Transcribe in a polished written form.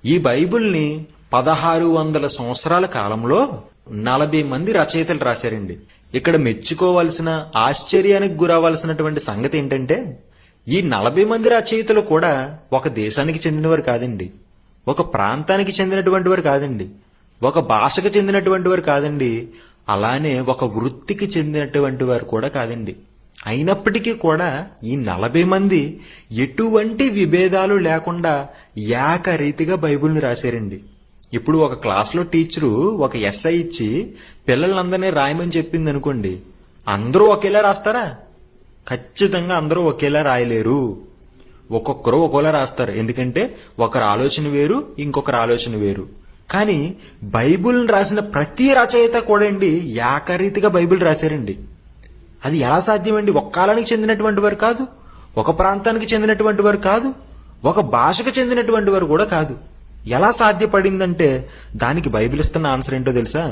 ఈ బైబిల్ని 1600 సంవత్సరాల కాలంలో 40 మంది రచయితలు రాశారండి. ఇక్కడ మెచ్చుకోవాల్సిన, ఆశ్చర్యానికి గురవలసినటువంటి సంగతి ఏంటంటే, ఈ 40 మంది రచయితలు కూడా ఒక దేశానికి చెందినవారు కాదండి, ఒక ప్రాంతానికి చెందినటువంటి వారు కాదండి, ఒక భాషకు చెందినటువంటి వారు కాదండి, అలానే ఒక వృత్తికి చెందినటువంటి వారు కూడా కాదండి. అయినప్పటికీ కూడా ఈ 40 మంది ఎటువంటి విభేదాలు లేకుండా ఏకరీతిగా బైబిల్ని రాశారండి. ఇప్పుడు ఒక క్లాస్లో టీచరు ఒక ఎస్ఐ ఇచ్చి పిల్లలందరినీ రాయమని చెప్పింది అనుకోండి, అందరూ ఒకేలా రాస్తారా? ఖచ్చితంగా అందరూ ఒకేలా రాయలేరు. ఒక్కొక్కరు ఒకేలా రాస్తారు. ఎందుకంటే ఒకరి ఆలోచన వేరు, ఇంకొకరి ఆలోచన వేరు. కానీ బైబిల్ని రాసిన ప్రతి రచయిత కూడా అండి ఏకరీతిగా బైబిల్ రాశారండి. అది ఎలా సాధ్యమండి? ఒక కాలానికి చెందినటువంటి వారు కాదు, ఒక ప్రాంతానికి చెందినటువంటి వారు కాదు, ఒక భాషకు చెందినటువంటి వారు కూడా కాదు. ఎలా సాధ్యపడిందంటే దానికి బైబిల్ ఇస్తున్న ఆన్సర్ ఏంటో తెలుసా?